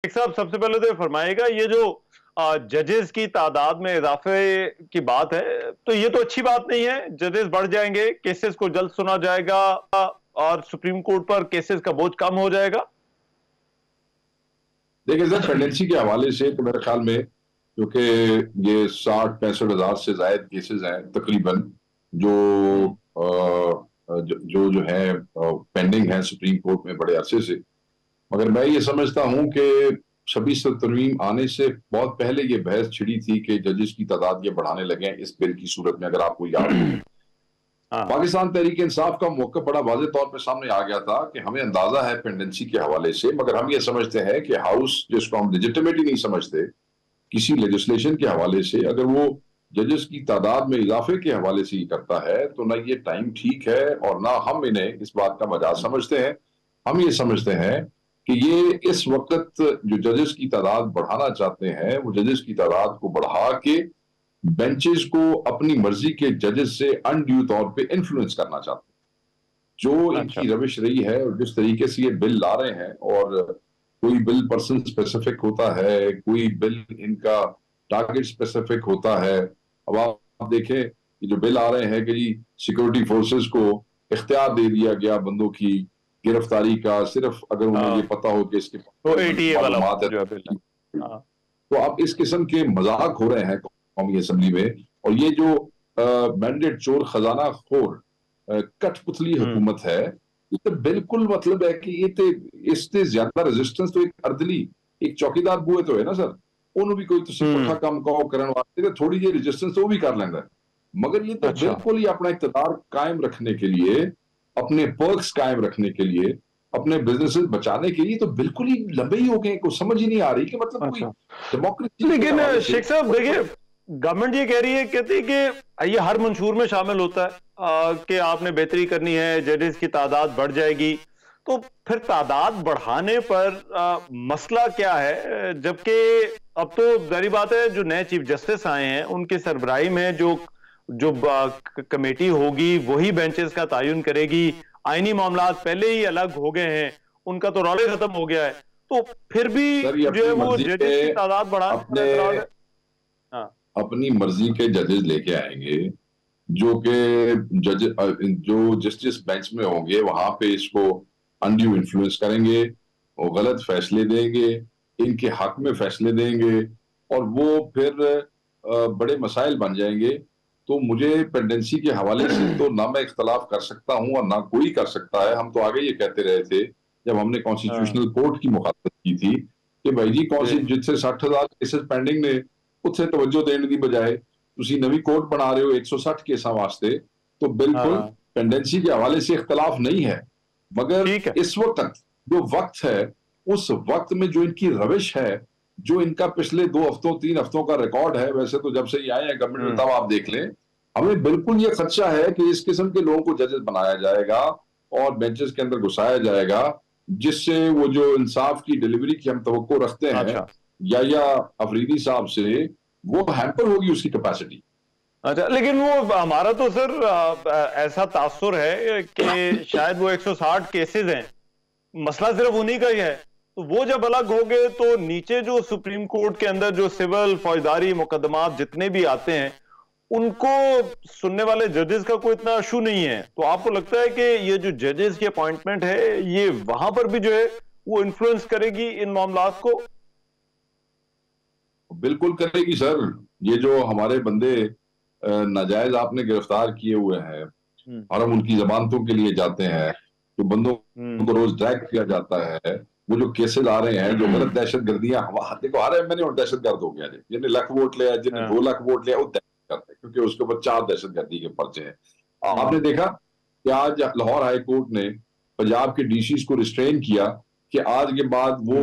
एक साहब सबसे पहले तो ये फरमाएगा, ये जो जजेस की तादाद में इजाफे की बात है, तो ये तो अच्छी बात नहीं है। जजेस बढ़ जाएंगे, केसेस को जल्द सुना जाएगा और सुप्रीम कोर्ट पर केसेस का बोझ कम हो जाएगा। देखिए सर, पेंडेंसी के हवाले से तो मेरे ख्याल में, क्योंकि ये 60-65 हजार से जायद केसेस हैं तकरीबन, जो जो है पेंडिंग है सुप्रीम कोर्ट में बड़े अरसे से। मगर मैं ये समझता हूं कि 26 तरमीम आने से बहुत पहले ये बहस छिड़ी थी कि जजेस की तादाद ये बढ़ाने लगे इस बिल की सूरत में, अगर आपको याद हो। पाकिस्तान तहरीक इंसाफ का मौका बड़ा वाज़े तौर पे सामने आ गया था कि हमें अंदाजा है पेंडेंसी के हवाले से, मगर हम ये समझते हैं कि हाउस, जिसको हम लेजिटिमेटी नहीं समझते किसी लेजिस्लेशन के हवाले से, अगर वो जजेस की तादाद में इजाफे के हवाले से ही करता है तो ना ये टाइम ठीक है और ना हम इन्हें इस बात का मजाक समझते हैं। हम ये समझते हैं कि ये इस वक्त जो जजेस की तादाद बढ़ाना चाहते हैं वो जजेस की तादाद को बढ़ा के बेंचेस को अपनी मर्जी के जजेस से अनड्यू तौर पे इन्फ्लुएंस करना चाहते हैं। जो इनकी रविश रही है और जिस तरीके से ये बिल ला रहे हैं, और कोई बिल पर्सन स्पेसिफिक होता है, कोई बिल इनका टारगेट स्पेसिफिक होता है। अब आप देखें कि जो बिल आ रहे हैं कि जी सिक्योरिटी फोर्सेस को इख्तियार दे दिया गया बंदों की गिरफ्तारी का, सिर्फ अगर उन्हें ये पता हो कि इसके मालूमात है। तो अब इस किस्म के मजाक हो रहे हैं कौमी असम्बली में, और ये जो मैंडेट चोर खजाना खोर कठपुतली हुकूमत है, ये तो बिल्कुल मतलब है कि ये तो इससे ज्यादा रेजिस्टेंस तो एक अर्दली एक चौकीदार बुए तो है ना सर, उन्होंने भी कोई तो पुठा काम करने वास्ते थोड़ी जी रेजिस्टेंस तो वो भी कर लेंदा है। मगर ये तो बिल्कुल ही अपना इक़्तिदार कायम रखने के लिए, अपने पर्क्स कायम रखने के लिए, अपने बिजनेसेस बचाने के लिए तो बिल्कुल ही लंबे ही हो गए। कुछ समझ ही नहीं आ रही कि मतलब कोई डेमोक्रेसी। लेकिन शेख साहब देखिए, गवर्नमेंट ये कह रही है, कहती है कि ये हर मंशूर में शामिल होता है कि आपने बेहतरी करनी है, जजेस की तादाद बढ़ जाएगी। तो फिर तादाद बढ़ाने पर मसला क्या है, जबकि अब तो जारी बात है जो नए चीफ जस्टिस आए हैं उनकी सरबराही में जो जो कमेटी होगी वही बेंचेस का तायुन करेगी। आईनी मामला पहले ही अलग हो गए हैं, उनका तो रौले खत्म हो गया है। तो फिर भी जो है वो जजेस की तादाद बढ़ाने अपनी मर्जी के जजेस लेके आएंगे, जो कि जज जो जस्टिस बेंच में होंगे वहां पे इसको अनड्यू इन्फ्लुएंस करेंगे, वो गलत फैसले देंगे, इनके हक में फैसले देंगे, और वो फिर बड़े मसाइल बन जाएंगे। तो मुझे पेंडेंसी के हवाले से तो ना मैं इख्तलाफ कर सकता हूं और ना कोई कर सकता है। हम तो आगे ये कहते रहे थे जब हमने कॉन्स्टिट्यूशनल कोर्ट की मुखातबत की थी कि भाई जी जिससे 60,000 केसेस पेंडिंग ने उत्थे तवज्जो देने की बजाय तुसी नवी कोर्ट बना रहे हो 160 केसा वास्ते, तो बिल्कुल पेंडेंसी के हवाले से इख्तलाफ नहीं है। मगर इस वक्त जो वक्त है, उस वक्त में जो इनकी रविश है, जो इनका पिछले 2 हफ्तों 3 हफ्तों का रिकॉर्ड है, वैसे तो जब से ये आए हैं गवर्नमेंट में तब आप देख लें, हमें बिल्कुल ये खदशा है कि इस किस्म के लोगों को जजेस बनाया जाएगा और बेंचेस के अंदर घुसाया जाएगा, जिससे वो जो इंसाफ की डिलीवरी की हम तवक्को रखते हैं या अफरीदी साहब से, वो हैम्पर होगी उसकी कैपेसिटी। अच्छा, लेकिन वो हमारा तो सर ऐसा तासुर है कि शायद वो 160 केसेस हैं, मसला सिर्फ उन्हीं का ही है। तो वो जब अलग हो गए तो नीचे जो सुप्रीम कोर्ट के अंदर जो सिविल फौजदारी मुकदमात जितने भी आते हैं उनको सुनने वाले जजेस का कोई इतना इशू नहीं है। तो आपको लगता है कि ये जो जजेस की अपॉइंटमेंट है ये वहां पर भी जो है वो इन्फ्लुएंस करेगी इन मामलात को? बिल्कुल करेगी सर। ये जो हमारे बंदे नाजायज आपने गिरफ्तार किए हुए हैं और हम उनकी जमानतों के लिए जाते हैं, जो बंदों को रोज ड्रैग किया जाता है, वो जो केसेस आ रहे हैं, जो गलत दहशत गर्दियां, देखो हर एमएनए और दहशत गर्द हो गया, जिन्हें लाख वोट लिया, जिन्हें 2 लाख वोट लिया, वो दहशत गर्द है, क्योंकि उसके ऊपर 4 दहशत गर्दी के पर्चे हैं। आपने देखा कि आज लाहौर हाई कोर्ट ने पंजाब के डीसी को रिस्ट्रेन किया कि आज के बाद वो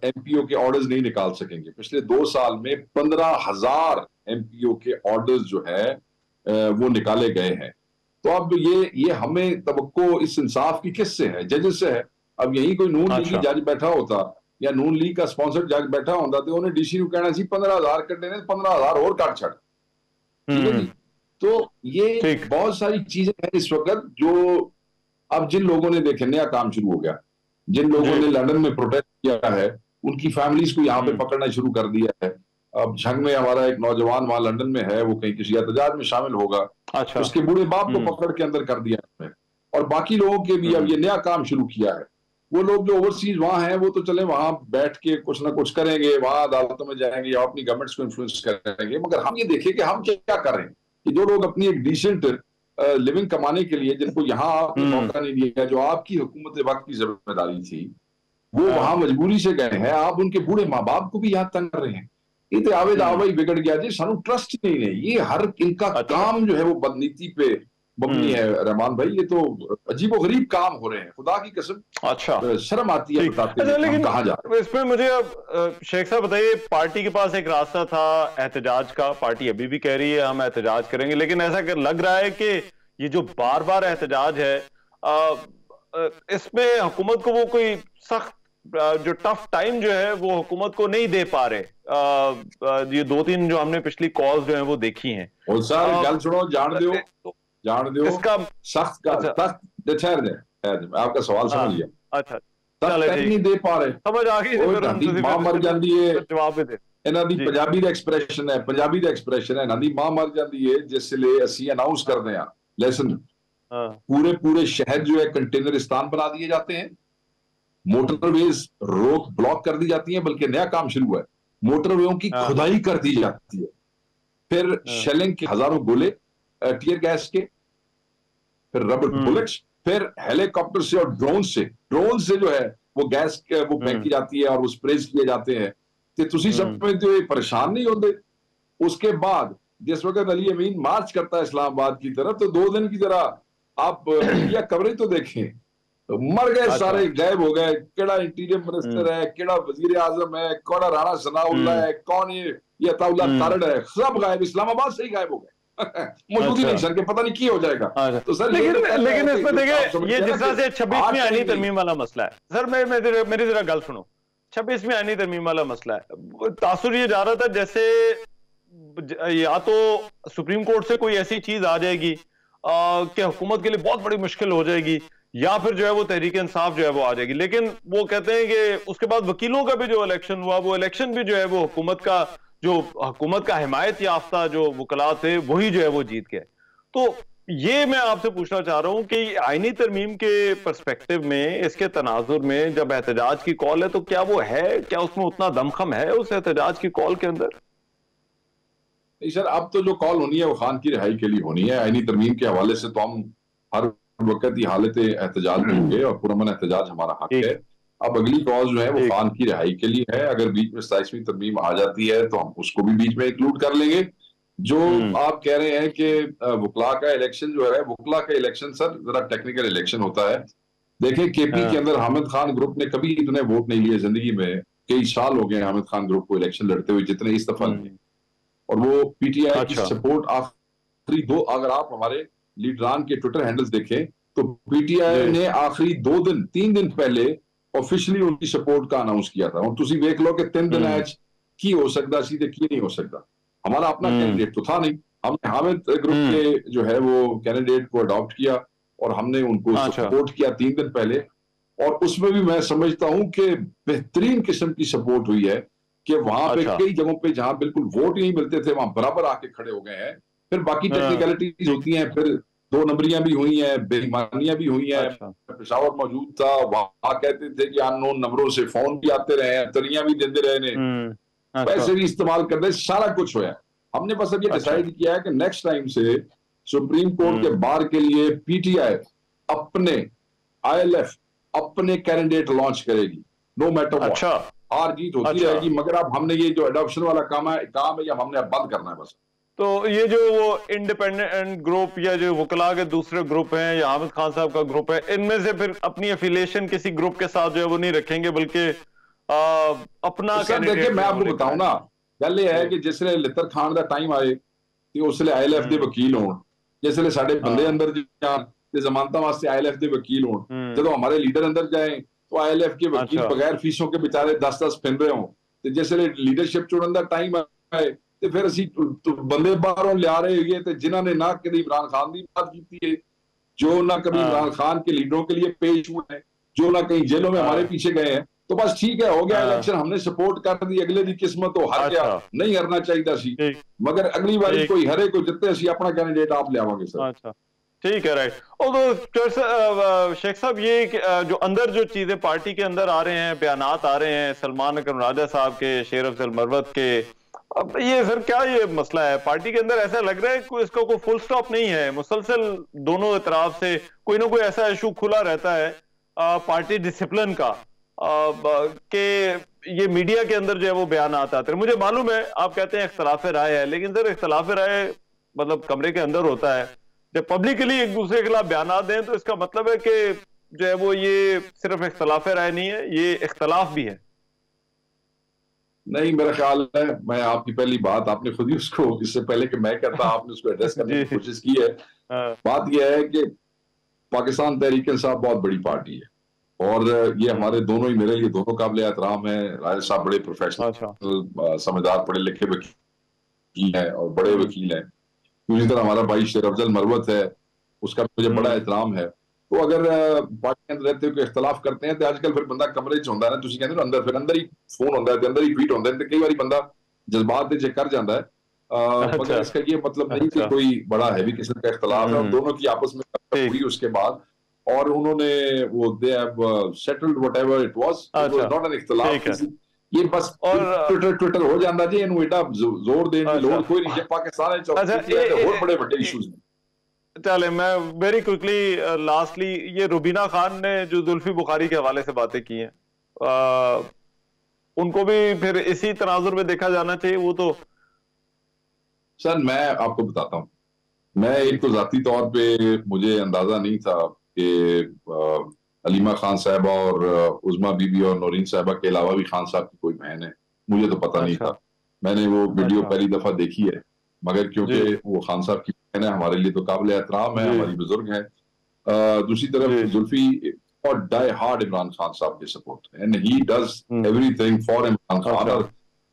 एमपीओ के ऑर्डर्स नहीं निकाल सकेंगे। पिछले 2 साल में 15,000 एमपीओ के ऑर्डर्स जो है वो निकाले गए हैं। तो अब ये हमें तवक्को इस इंसाफ की किससे है? जजेस से है। अब यही कोई नून लीग जज बैठा होता या नून लीग का स्पॉन्सर्ड जज बैठा होता तो उन्हें डीसी को कहना सी 15,000 कटने ने 15,000 और काट छड़। ठीक है जी। तो ये बहुत सारी चीजें हैं इस वक्त जो अब जिन लोगों ने देखे नया काम शुरू हो गया, जिन लोगों ने लंदन में प्रोटेस्ट किया है उनकी फैमिलीज को यहाँ पे पकड़ना शुरू कर दिया है। अब झंग में हमारा एक नौजवान वहां लंदन में है, वो कहीं किसी एहतजाज में शामिल होगा, अच्छा, उसके बूढ़े बाप को पकड़ के अंदर कर दिया है। और बाकी लोगों के भी अब ये नया काम शुरू किया है। वो लोग जो ओवरसीज वहां हैं वो तो चले वहां बैठ के कुछ ना कुछ करेंगे, वहां अदालतों में जाएंगे या अपनी गवर्नमेंट्स को इन्फ्लुएंस करेंगे, मगर हम ये देखें कि हम क्या कर रहे हैं कि जो लोग अपनी एक डिसेंट लिविंग कमाने के लिए, जिनको यहाँ आपने मौका नहीं दिया, जो आपकी हुकूमत वक्त की जिम्मेदारी थी, वो वहां मजबूरी से गए हैं। आप उनके बूढ़े माँ बाप को भी यहाँ तंग कर रहे हैं। ये तो आवेद आवाई बिगड़ गया जी, सानू ट्रस्ट नहीं है। ये हर इनका काम जो है वो बदनीति पे मबनी है रहमान भाई। ये तो अजीब और गरीब काम हो रहे हैं, खुदा की कसम। अच्छा, शर्म आती है बताते हैं लेकिन कहाँ जा रहे हैं। इसमें मुझे अब शेख साहब बताइए, पार्टी के पास एक रास्ता था एहतजाज का, पार्टी अभी भी कह रही है हम एहतजाज करेंगे, लेकिन ऐसा लग रहा है कि ये जो बार बार एहतजाज है इसमें हुकूमत को वो कोई सख्त जो टफ टाइम जो है वो हुकूमत को नहीं दे पा रहे। ये 2-3 जो हमने पिछली कॉल्स जो है वो देखी हैं। गल सुनो, जान दो इसका सख्त का सख्त ठहर जाए, आपका सवाल समझ लिया। अच्छा, नहीं दे पा रहे, समझ आ गई। मां मर जाती है, जवाब दे ਇਹਨਾਂ ਦੀ ਪੰਜਾਬੀ ਦਾ ਐਕਸਪ੍ਰੈਸ਼ਨ ਹੈ ਇਹਨਾਂ ਦੀ ਮਾਂ ਮਰ ਜਾਂਦੀ ਹੈ ਜਿਸ ਲਈ ਅਸੀਂ ਅਨਾउंस ਕਰਦੇ ਹਾਂ लेसन पूरे शहर जो है कंटेनरिस्तान बना दिए जाते हैं, मोटरवेज ब्लॉक कर दी जाती हैं, बल्कि नया काम शुरू है, मोटरवेयों की खुदाई कर दी जाती है, फिर शेलिंग के हजारों गोले टीयर गैस के, फिर रबर बुलेट्स, फिर हेलीकॉप्टर से और ड्रोन से जो है वो गैस वो फेंकी जाती है और वो स्प्रेज किए जाते हैं। तो तुसी समझते हो परेशान नहीं होते। उसके बाद जिस वक्त अली अमीन मार्च करता है इस्लामाबाद की तरफ, तो 2 दिन की तरह आप मीडिया कवरेज तो देखें, तो मर गए सारे, गायब हो गए। केड़ा इंटीरियर मिनिस्टर है, केड़ा वजीर आजम है, कौन राणा सनाउल्लाह है, कौन ये अताउल्लाह तारड़ है, सब गायब, इस्लामाबाद से ही गायब हो गए। मौजूद ही नहीं सर, के पता नहीं क्या हो जाएगा। तो सर लेकिन इसमें देखिए, ये जिस तरह से 26वीं आईनी तरमीम वाला मसला है सर, मेरी जरा गल सुनो, 26वीं आईनी तरमीम वाला मसला है, तासुर ये जा रहा था जैसे या तो सुप्रीम कोर्ट से कोई ऐसी चीज आ जाएगी कि हुकूमत के लिए बहुत बड़ी मुश्किल हो जाएगी, या फिर जो है वो तहरीक इंसाफ जो है वो आ जाएगी। लेकिन वो कहते हैं कि उसके बाद वकीलों का भी जो इलेक्शन हुआ, वो इलेक्शन भी जो है वो हुकूमत का हिमायत याफ्ता जो वकला थे वही जो है वो जीत गए। तो ये मैं आपसे पूछना चाह रहा हूं कि आईनी तरमीम के पर्सपेक्टिव में, इसके तनाजुर में जब एहतजाज की कॉल है, तो क्या वो है, क्या उसमें उतना दमखम है उस एहतजाज की कॉल के अंदर? नहीं सर, अब तो जो कॉल होनी है वो खान की रिहाई के लिए होनी है। आईनी तरमीम के हवाले से तो हम हर वक्त ही हालत एहतजाज में होंगे और पुरअमन एहतजाज हमारा हक है। अब अगली कॉल जो है वो खान की रिहाई के लिए है। अगर बीच में 27वीं तरमीम आ जाती है तो हम उसको भी बीच में इंक्लूड कर लेंगे। जो आप कह रहे हैं कि वकला का इलेक्शन जो है, वकला का इलेक्शन सर जरा टेक्निकल इलेक्शन होता है। देखिए केपी के अंदर हामिद खान ग्रुप ने कभी इतने वोट नहीं लिए जिंदगी में, कई साल हो गए हामिद खान ग्रुप को इलेक्शन लड़ते हुए जितने इस दफा लिए। और वो पीटीआई की सपोर्ट आखिरी दो, अगर आप हमारे लीडरान के ट्विटर हैंडल्स देखें तो पीटीआई ने आखिरी 3 दिन पहले ऑफिशियली उनकी सपोर्ट का अनाउंस किया था। और तुसी देख लो कि 3 दिन आज की हो सकता, सीधे की नहीं हो सकता। हमारा अपना कैंडिडेट तो था नहीं, हमने हामिद ग्रुप के जो है वो कैंडिडेट को अडॉप्ट किया और हमने उनको सपोर्ट किया 3 दिन पहले। और उसमें भी मैं समझता हूं कि बेहतरीन किस्म की सपोर्ट हुई है कि वहां पे कई जगहों पे जहां बिल्कुल वोट ही नहीं मिलते थे वहां बराबर आके खड़े हो गए हैं। फिर बाकी टेक्निकलिटीज होती हैं, फिर 2 नंबरियां भी हुई हैं, बेईमानियां भी हुई हैं। पेशावर मौजूद था, वहां कहते थे कि अननोन नंबरों से फोन भी आते रहे, तरियां भी देते रहे ने, पैसे भी इस्तेमाल करते, सारा कुछ हुआ। हमने बस अब ये डिसाइड किया है कि नेक्स्ट टाइम से सुप्रीम कोर्ट के बार के लिए पीटीआई अपने आईएलएफ अपने कैंडिडेट लॉन्च करेगी, नो मैटर व्हाट। हार जीत होती रहेगी, मगर अब हमने ये जो अडॉप्शन वाला काम है ये हमने अब बंद करना है बस। तो ये जो वो इंडिपेंडेंट ग्रुप या जो वकला के दूसरे ग्रुप हैं या हामिद खान साहब का ग्रुप है, इनमें से फिर अपनी एफिलिएशन किसी ग्रुप के साथ जो है वो नहीं रखेंगे, बल्कि अपना कैंडिडेट। देखिए मैं आपको बताऊं ना, गल ये है कि जिसले लितर खान का टाइम आए तो उसले आईएलएफ के वकील हों, जिसले साडे बंदे अंदर जान ते जमानत वास्ते आईएलएफ के वकील हों, जो हमारे लीडर अंदर जाए तो आईएलएफ के वकील बगैर फीसों के बेचारे 10-10 फिर रहे हों। तो जिसले लीडरशिप चुनने का टाइम आए तो फिर असी बंदे बाहरों लिया रहे हुए थे जिन्होंने ना कभी इमरान खान की बात की है, जो ना कभी इमरान खान के लीडरों के लिए पेश हुए हैं, जो ना कहीं जेलों में हमारे पीछे गए हैं। तो बस ठीक है, हो गया हाँ, इलेक्शन, हमने सपोर्ट कर दी, अगले दी किस्मत हो हार गया, अच्छा, नहीं हरना चाहिए सी, ठीक, मगर अगली बारी ठीक, कोई हरे कोई जितने असी अपना कैंडिडेट आप ले आवांगे सर। अच्छा, ठीक है, राइट। और तो शेख साहब, ये जो अंदर जो चीजें पार्टी के अंदर आ रहे हैं, बयानात आ रहे हैं सलमान अकरम राजा साहब के, शेर अफजल मरवत के, अब ये सर क्या ये मसला है पार्टी के अंदर? ऐसा लग रहा है कि इसका कोई फुल स्टॉप नहीं है, मुसलसल दोनों तरफ से कोई ना कोई ऐसा इशू खुला रहता है पार्टी डिसिप्लिन का, कि ये मीडिया के अंदर जो है वो बयान आते हैं। मुझे मालूम है आप कहते हैं इख्तलाफ राय है, लेकिन सर इख्तलाफ राय मतलब कमरे के अंदर होता है, जब पब्लिकली एक दूसरे के खिलाफ बयान दें तो इसका मतलब है कि जो है वो ये सिर्फ इख्तलाफ राय नहीं है, ये इख्तलाफ भी है। नहीं, मेरा ख्याल है, मैं आपकी पहली बात आपने खुद ही उसको, इससे पहले कि मैं कहता आपने उसको एड्रेस करने जी, की कोशिश की है। हाँ, बात यह है कि पाकिस्तान तहरीक इंसाफ बहुत बड़ी पार्टी है और ये हमारे दोनों ही, मेरे लिए दोनों काबिल एहतराम है। राजा साहब बड़े अच्छा, प्रोफेशनल, समझदार, पढ़े लिखे वकील हैं और बड़े वकील हैं। दूसरी तरह हमारा भाई शेर अफजल मरवत है, उसका मुझे बड़ा एहतराम है। तो अगर पार्टी के अंदर रहते हुए इख्तलाफ करते हैं तो आजकल फिर बंदा कमरे च होंदा है ना, तुसीं कहंदे हो अंदर, फिर अंदर ही फोन होंदा है, अंदर ही ट्वीट होंदा है, तो कई बार बंदा जज्बात से कर जाता है। अच्छा, मगर इसका ये मतलब नहीं कि अच्छा, कोई बड़ा हैवी किस्म का इख्तलाफ है, उन दोनों की आपस में ठीक, हुई उसके बाद, और उन्होंने वो they have settled whatever it was अच्छा, नॉट एन इख्तलाफ ठीक है। किसी, ये बस और ट्विटर ट्विटर हो जाता जी, इनू एडा जोर देने की अच्छा, लोड़ कोई नहीं है। पाकिस्तान अच्छा, और बड़े बड़े इश्यूज में चले मैं वेरी क्विकली लास्टली, ये रुबीना खान ने जो जुल्फी बुखारी के हवाले से बातें की हैं, उनको भी फिर इसी तनाजुर में देखा जाना चाहिए? वो तो सर मैं आपको बताता हूँ, मैं एक तो जाती तौर पे मुझे अंदाजा नहीं था कि अलीमा खान साहबा और उज़मा बीबी और नौरीन साहबा के अलावा भी खान साहब की कोई बहन है, मुझे तो पता नहीं अच्छा, था। मैंने वो वीडियो अच्छा, पहली दफा देखी है, मगर क्योंकि जी, वो खान साहब की बहन है, हमारे लिए तो काबिल एहतराम है, जी, हमारी बुजुर्ग है। दूसरी तरफ जी, जुल्फी और डाई हार्ड इमरान खान साहब के support, and he does hmm, everything for Imran Khan, अच्छा, और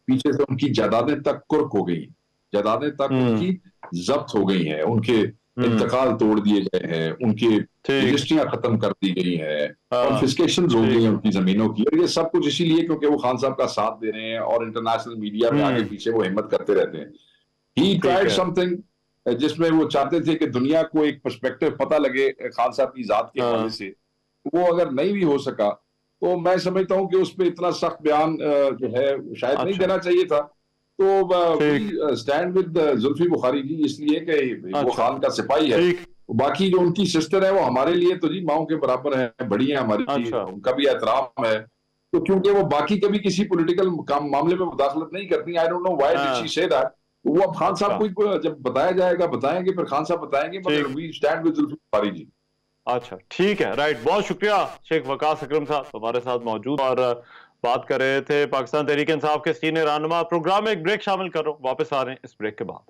पीछे से उनकी जायदादें तक कुर्क हो गई, जायदादें तक हम्म, उनकी जब्त हो गई हैं, उनके हम्म, इंतकाल तोड़ दिए गए हैं, उनकी ठीक, रजिस्ट्रियां खत्म कर दी गई हैं, हाँ, कॉन्फिस्केशन हो गई ठीक हैं है, उनकी जमीनों की, और ये सब कुछ इसीलिए क्योंकि वो खान साहब का साथ दे रहे हैं और इंटरनेशनल मीडिया में आगे हम्म, पीछे वो हिम्मत करते रहते हैं। ही ठीक ट्राइड है, समथिंग जिसमें वो चाहते थे कि दुनिया को एक पर्सपेक्टिव पता लगे खान साहब की जात के हवाले हाँ, से। वो अगर नहीं भी हो सका तो मैं समझता हूं कि उस पर इतना सख्त बयान जो है शायद नहीं अच्छा, देना चाहिए था। तो वी ठीक, स्टैंड विद जुल्फी बुखारी जी, इसलिए कि वो अच्छा, खान का सिपाही है। ठीक, बाकी जो उनकी सिस्टर है वो हमारे लिए तो जी माओ के बराबर है, बड़ी है हमारी, अच्छा, उनका भी एहतराम है। तो क्योंकि वो बाकी कभी किसी पॉलिटिकल काम मामले में मुदाखलत नहीं करती, I don't know why did she हाँ, से दैट। वो अब खान साहब अच्छा, को जब बताया जाएगा बताएंगे, फिर खान साहब बताएंगे, मगर ठीक, we stand with Zulfi Bukhari ji. अच्छा, ठीक है, राइट। बहुत शुक्रिया शेख वकास अकरम साहब हमारे साथ मौजूद, और बात कर रहे थे पाकिस्तान तहरीक इंसाफ के सीनियर रहनुमा। प्रोग्राम में एक ब्रेक शामिल कर रहा हूँ, वापस आ रहे हैं इस ब्रेक के बाद।